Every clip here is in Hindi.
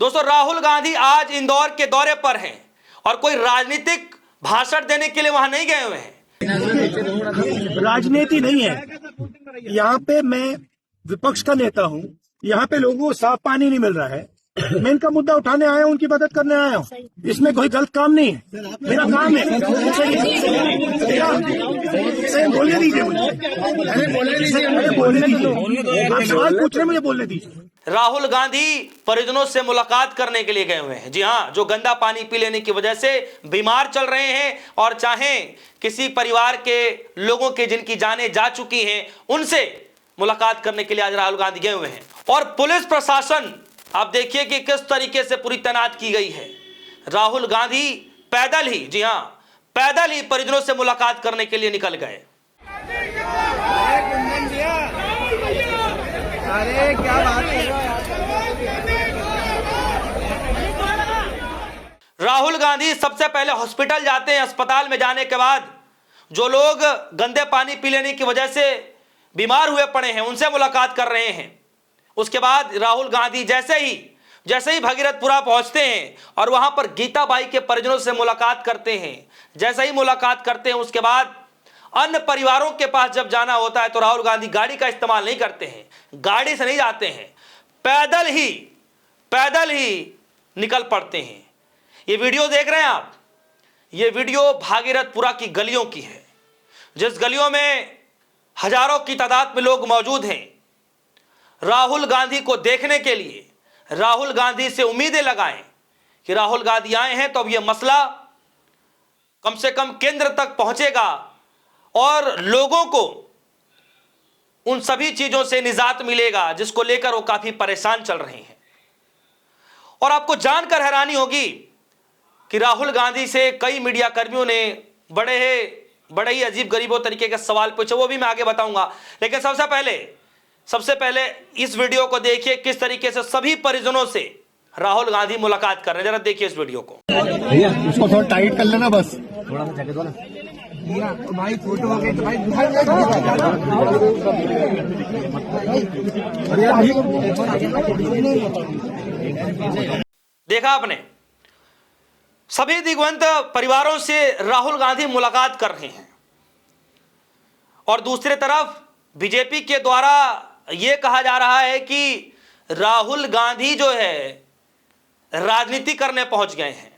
दोस्तों, राहुल गांधी आज इंदौर के दौरे पर हैं और कोई राजनीतिक भाषण देने के लिए वहां नहीं गए हुए हैं। राजनीति नहीं है यहाँ पे। मैं विपक्ष का नेता हूँ। यहाँ पे लोगों को साफ पानी नहीं मिल रहा है। मैं इनका मुद्दा उठाने आया हूँ, उनकी मदद करने आया हूँ। इसमें कोई गलत काम नहीं है, मेरा काम है। बोलने दीजिए मुझे, बोलने दीजिए। आप सवाल पूछ रहे हैं, मुझे बोलने दीजिए। राहुल गांधी परिजनों से मुलाकात करने के लिए गए हुए हैं। जी हां, जो गंदा पानी पी लेने की वजह से बीमार चल रहे हैं और चाहे किसी परिवार के लोगों के जिनकी जानें जा चुकी हैं, उनसे मुलाकात करने के लिए आज राहुल गांधी गए हुए हैं। और पुलिस प्रशासन आप देखिए कि किस तरीके से पूरी तैनात की गई है। राहुल गांधी पैदल ही, जी हां, पैदल ही परिजनों से मुलाकात करने के लिए निकल गए। अरे क्या बात है। राहुल गांधी सबसे पहले हॉस्पिटल जाते हैं। अस्पताल में जाने के बाद जो लोग गंदे पानी पी लेने की वजह से बीमार हुए पड़े हैं, उनसे मुलाकात कर रहे हैं। उसके बाद राहुल गांधी जैसे ही भगीरथपुरा पहुंचते हैं और वहां पर गीताबाई के परिजनों से मुलाकात करते हैं। जैसे ही मुलाकात करते हैं, उसके बाद अन्य परिवारों के पास जब जाना होता है तो राहुल गांधी गाड़ी का इस्तेमाल नहीं करते हैं, गाड़ी से नहीं जाते हैं, पैदल ही निकल पड़ते हैं। ये वीडियो देख रहे हैं आप, ये वीडियो भागीरथपुरा की गलियों की है, जिस गलियों में हजारों की तादाद में लोग मौजूद हैं राहुल गांधी को देखने के लिए। राहुल गांधी से उम्मीदें लगाएं कि राहुल गांधी आए हैं तो अब यह मसला कम से कम केंद्र तक पहुंचेगा और लोगों को उन सभी चीजों से निजात मिलेगा जिसको लेकर वो काफी परेशान चल रहे हैं। और आपको जानकर हैरानी होगी कि राहुल गांधी से कई मीडिया कर्मियों ने बड़े ही अजीब गरीबों तरीके के सवाल पूछे, वो भी मैं आगे बताऊंगा। लेकिन सबसे पहले इस वीडियो को देखिए, किस तरीके से सभी परिजनों से राहुल गांधी मुलाकात कर रहे हैं। जरा देखिए इस वीडियो को। भैया उसको थोड़ा टाइट कर लेना, बस थोड़ा सा जगह दो ना भाई। फोटो हो गई तो भाई देखा आपने, सभी दिग्वंत परिवारों से राहुल गांधी मुलाकात कर रहे हैं। और दूसरी तरफ बीजेपी के द्वारा यह कहा जा रहा है कि राहुल गांधी जो है राजनीति करने पहुंच गए हैं।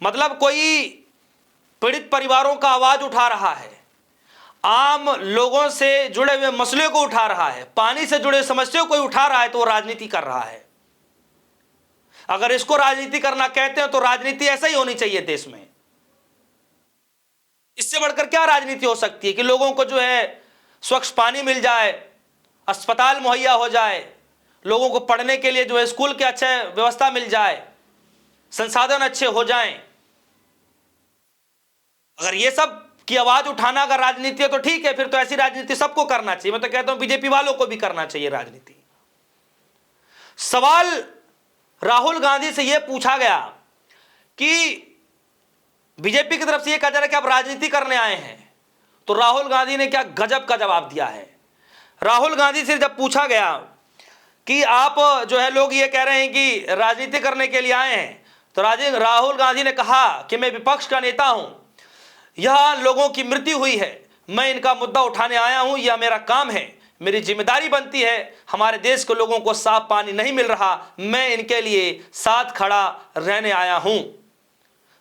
मतलब कोई पीड़ित परिवारों का आवाज उठा रहा है, आम लोगों से जुड़े हुए मसले को उठा रहा है, पानी से जुड़े समस्याओं को उठा रहा है, तो वो राजनीति कर रहा है। अगर इसको राजनीति करना कहते हैं तो राजनीति ऐसा ही होनी चाहिए देश में। इससे बढ़कर क्या राजनीति हो सकती है कि लोगों को जो है स्वच्छ पानी मिल जाए, अस्पताल मुहैया हो जाए, लोगों को पढ़ने के लिए जो है स्कूल के अच्छे व्यवस्था मिल जाए, संसाधन अच्छे हो जाएं। अगर ये सब की आवाज उठाना अगर राजनीति है तो ठीक है, फिर तो ऐसी राजनीति सबको करना चाहिए। मैं तो कहता हूं बीजेपी वालों को भी करना चाहिए राजनीति। सवाल राहुल गांधी से यह पूछा गया कि बीजेपी की तरफ से यह कहा जा रहा है कि आप राजनीति करने आए हैं, तो राहुल गांधी ने क्या गजब का जवाब दिया है। राहुल गांधी से जब पूछा गया कि आप जो है, लोग ये कह रहे हैं कि राजनीति करने के लिए आए हैं, तो राहुल गांधी ने कहा कि मैं विपक्ष का नेता हूं, यहां लोगों की मृत्यु हुई है, मैं इनका मुद्दा उठाने आया हूं, यह मेरा काम है, मेरी जिम्मेदारी बनती है। हमारे देश के लोगों को साफ पानी नहीं मिल रहा, मैं इनके लिए साथ खड़ा रहने आया हूं।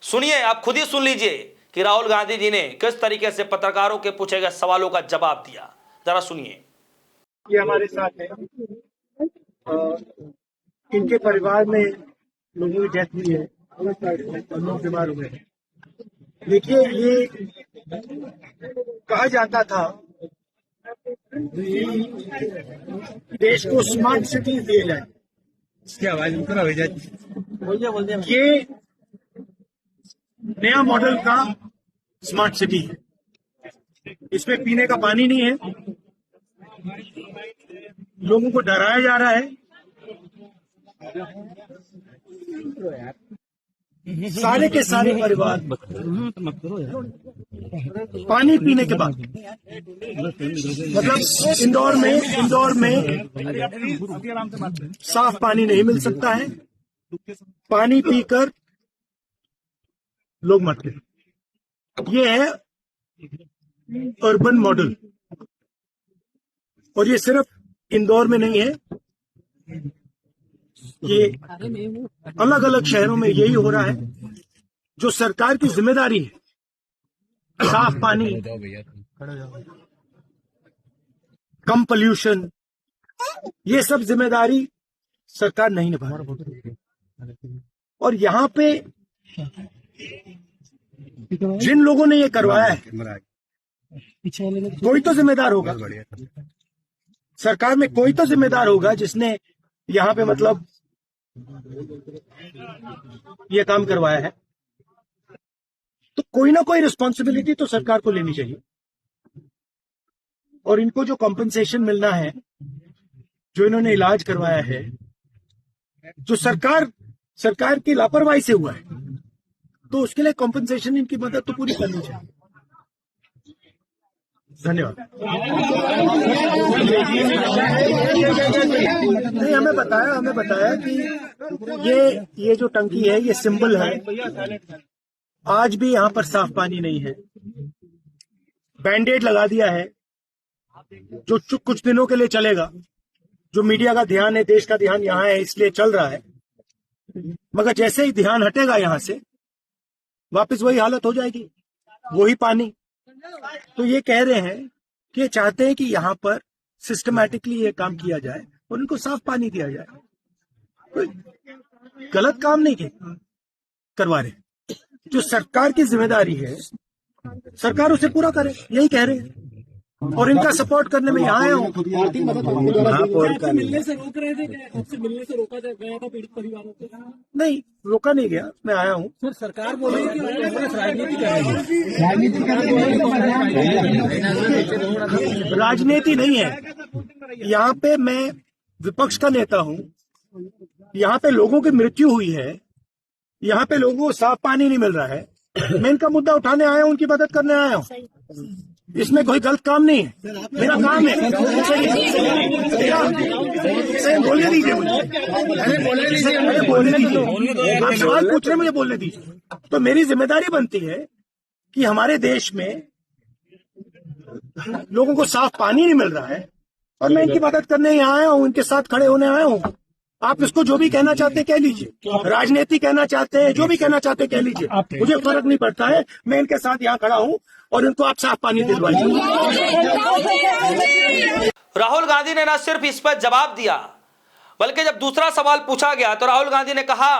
सुनिए, आप खुद ही सुन लीजिए कि राहुल गांधी जी ने किस तरीके से पत्रकारों के पूछे गए सवालों का जवाब दिया। जरा सुनिए। ये हमारे साथ है, इनके परिवार में लोगों की डेथ हुई है और लोग बीमार हुए हैं। देखिए, ये कहा जाता था देश को स्मार्ट सिटी दिया जाए। इसकी आवाज ये नया मॉडल का स्मार्ट सिटी है। इसमें पीने का पानी नहीं है, लोगों को डराया जा रहा है। सारे के सारे परिवार पानी पीने के बाद, मतलब इंदौर में साफ पानी नहीं मिल सकता है, पानी पीकर लोग मरते हैं। ये है अर्बन मॉडल, और ये सिर्फ इंदौर में नहीं है, ये अलग अलग शहरों में यही हो रहा है। जो सरकार की जिम्मेदारी है, साफ पानी, कम पोल्यूशन, ये सब जिम्मेदारी सरकार नहीं निभा रही। और यहाँ पे जिन लोगों ने ये करवाया है, कोई तो जिम्मेदार होगा, सरकार में कोई तो जिम्मेदार होगा जिसने यहाँ पे मतलब ये काम करवाया है। तो कोई ना कोई रिस्पॉन्सिबिलिटी तो सरकार को लेनी चाहिए। और इनको जो कॉम्पेंसेशन मिलना है, जो इन्होंने इलाज करवाया है, जो सरकार की लापरवाही से हुआ है, तो उसके लिए कॉम्पेंसेशन, इनकी मदद तो पूरी करनी चाहिए। धन्यवाद। नहीं, हमें बताया कि ये जो टंकी है, ये सिंबल है। आज भी यहाँ पर साफ पानी नहीं है, बैंडेड लगा दिया है, जो कुछ दिनों के लिए चलेगा। जो मीडिया का ध्यान है, देश का ध्यान यहाँ है, इसलिए चल रहा है। मगर जैसे ही ध्यान हटेगा यहाँ से, वापस वही हालत हो जाएगी, वही पानी। तो ये कह रहे हैं कि चाहते हैं कि यहाँ पर सिस्टमैटिकली ये काम किया जाए और उनको साफ पानी दिया जाए। कोई गलत काम नहीं करवा रहे। जो सरकार की जिम्मेदारी है, सरकार उसे पूरा करे, यही कह रहे हैं। और इनका सपोर्ट करने में यहाँ आया हूँ। मिलने से रोक रहे थे, आपसे मिलने से रोका गया था पीड़ित परिवारों को? नहीं, रोका नहीं गया, मैं आया हूँ। सर, सरकार बोल रही है कि राजनीति नहीं है यहाँ पे। मैं विपक्ष का नेता हूँ। यहाँ पे लोगों की मृत्यु हुई है, यहाँ पे लोगों को साफ पानी नहीं मिल रहा है। मैं इनका मुद्दा उठाने आया हूँ, उनकी मदद करने आया हूँ। इसमें कोई गलत काम नहीं है, मेरा काम है। बोलने दीजिए मुझे, बोलने दीजिए। आप सवाल पूछ रहे, मुझे बोलने दीजिए। तो मेरी जिम्मेदारी बनती है कि हमारे देश में लोगों को साफ पानी नहीं मिल रहा है, और मैं इनकी मदद करने यहाँ आया हूँ, इनके साथ खड़े होने आया हूँ। आप इसको जो भी कहना चाहते हैं कह लीजिए, राजनीति कहना चाहते हैं, जो भी कहना चाहते हैं कह लीजिए, मुझे फर्क नहीं पड़ता है। मैं इनके साथ यहाँ खड़ा हूँ और इनको आप साफ पानी दिलवाइए। राहुल गांधी ने न सिर्फ इस पर जवाब दिया, बल्कि जब दूसरा सवाल पूछा गया तो राहुल गांधी ने कहा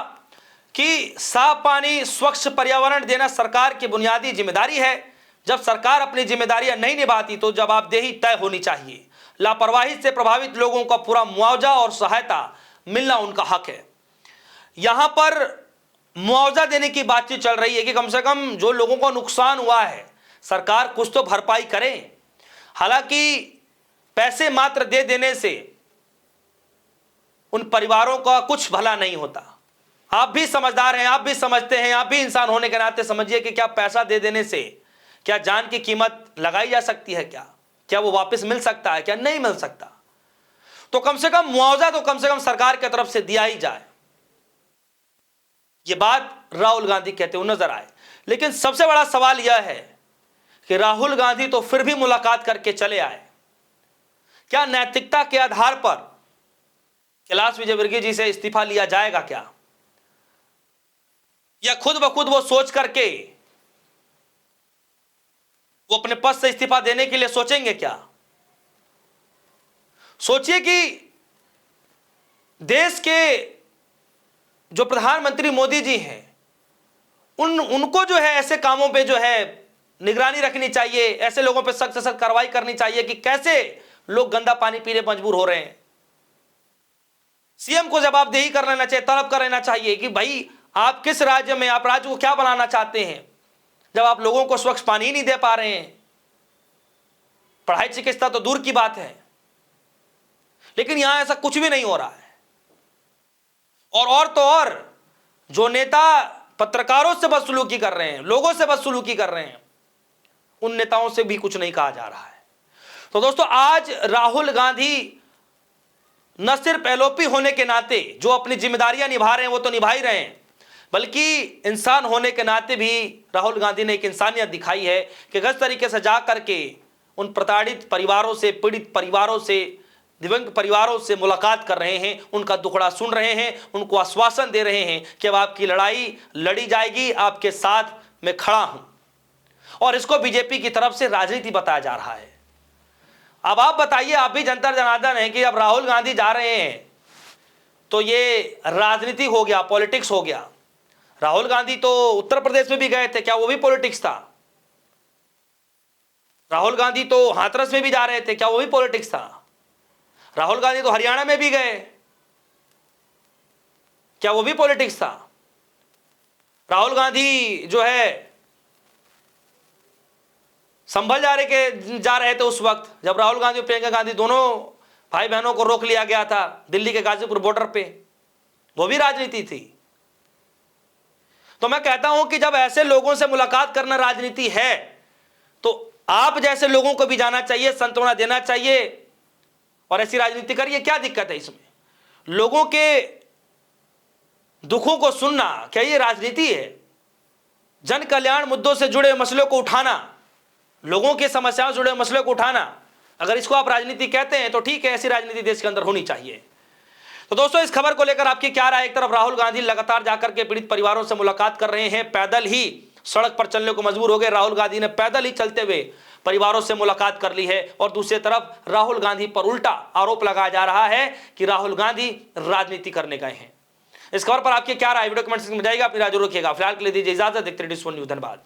कि साफ पानी, स्वच्छ पर्यावरण देना सरकार की बुनियादी जिम्मेदारी है। जब सरकार अपनी जिम्मेदारियां नहीं निभाती तो जवाबदेही तय होनी चाहिए। लापरवाही से प्रभावित लोगों का पूरा मुआवजा और सहायता मिलना उनका हक है। यहां पर मुआवजा देने की बातचीत चल रही है कि कम से कम जो लोगों को नुकसान हुआ है, सरकार कुछ तो भरपाई करे। हालांकि पैसे मात्र दे देने से उन परिवारों का कुछ भला नहीं होता। आप भी समझदार हैं, आप भी समझते हैं, आप भी इंसान होने के नाते समझिए कि क्या पैसा दे देने से क्या जान की कीमत लगाई जा सकती है? क्या वो वापस मिल सकता है? क्या नहीं मिल सकता? तो कम से कम मुआवजा तो कम से कम सरकार की तरफ से दिया ही जाए। ये बात राहुल गांधी कहते हुए नजर आए। लेकिन सबसे बड़ा सवाल यह है कि राहुल गांधी तो फिर भी मुलाकात करके चले आए। क्या नैतिकता के आधार पर कैलाश विजयवर्गीय जी से इस्तीफा लिया जाएगा क्या? या खुद ब खुद वो सोच करके वो अपने पद से इस्तीफा देने के लिए सोचेंगे क्या? सोचिए कि देश के जो प्रधानमंत्री मोदी जी हैं, उनको जो है ऐसे कामों पे जो है निगरानी रखनी चाहिए, ऐसे लोगों पे सख्त से सख्त कार्रवाई करनी चाहिए कि कैसे लोग गंदा पानी पीने मजबूर हो रहे हैं। सीएम को जवाबदेही कर लेना चाहिए, तलब कर लेना चाहिए कि भाई आप किस राज्य में, आप राज्य को क्या बनाना चाहते हैं जब आप लोगों को स्वच्छ पानी ही नहीं दे पा रहे हैं। पढ़ाई चिकित्सा तो दूर की बात है, लेकिन यहां ऐसा कुछ भी नहीं हो रहा है। और तो और जो नेता पत्रकारों से बदसलूकी कर रहे हैं, लोगों से बदसलूकी कर रहे हैं, उन नेताओं से भी कुछ नहीं कहा जा रहा है। तो दोस्तों, आज राहुल गांधी न सिर्फ एलओपी होने के नाते जो अपनी जिम्मेदारियां निभा रहे हैं वो तो निभा ही रहे हैं, बल्कि इंसान होने के नाते भी राहुल गांधी ने एक इंसानियत दिखाई है कि किस तरीके से जा करके उन प्रताड़ित परिवारों से, पीड़ित परिवारों से, दिव्यांग परिवारों से मुलाकात कर रहे हैं, उनका दुखड़ा सुन रहे हैं, उनको आश्वासन दे रहे हैं कि अब आपकी लड़ाई लड़ी जाएगी, आपके साथ मैं खड़ा हूं। और इसको बीजेपी की तरफ से राजनीति बताया जा रहा है। अब आप बताइए, आप भी जनता जनार्दन है कि अब राहुल गांधी जा रहे हैं तो ये राजनीति हो गया, पॉलिटिक्स हो गया। राहुल गांधी तो उत्तर प्रदेश में भी गए थे, क्या वो भी पॉलिटिक्स था? राहुल गांधी तो हाथरस में भी जा रहे थे, क्या वो भी पॉलिटिक्स था? राहुल गांधी तो हरियाणा में भी गए, क्या वो भी पॉलिटिक्स था? राहुल गांधी जो है संभल जा रहे थे उस वक्त जब राहुल गांधी और प्रियंका गांधी दोनों भाई बहनों को रोक लिया गया था दिल्ली के गाजीपुर बॉर्डर पे, वो भी राजनीति थी। तो मैं कहता हूं कि जब ऐसे लोगों से मुलाकात करना राजनीति है तो आप जैसे लोगों को भी जाना चाहिए, सांत्वना देना चाहिए और ऐसी राजनीति करिए। क्या दिक्कत है इसमें? लोगों के दुखों को सुनना क्या ये राजनीति है? जन कल्याण मुद्दों से जुड़े मसलों को उठाना, लोगों की समस्याओं से जुड़े मसलों को उठाना, अगर इसको आप राजनीति कहते हैं तो ठीक है, ऐसी राजनीति देश के अंदर होनी चाहिए। तो दोस्तों, इस खबर को लेकर आपकी क्या राय? एक तरफ राहुल गांधी लगातार जाकर के पीड़ित परिवारों से मुलाकात कर रहे हैं, पैदल ही सड़क पर चलने को मजबूर हो गए। राहुल गांधी ने पैदल ही चलते हुए परिवारों से मुलाकात कर ली है और दूसरी तरफ राहुल गांधी पर उल्टा आरोप लगाया जा रहा है कि राहुल गांधी राजनीति करने गए हैं। इस खबर पर आपकी क्या राय? वीडियो कमेंट सेक्शन में जाइएगा, अपनी राय जरूर रखिएगा। फिलहाल के लिए दीजिए इजाजत। देखते रहिए डिश वन न्यूज़। धन्यवाद।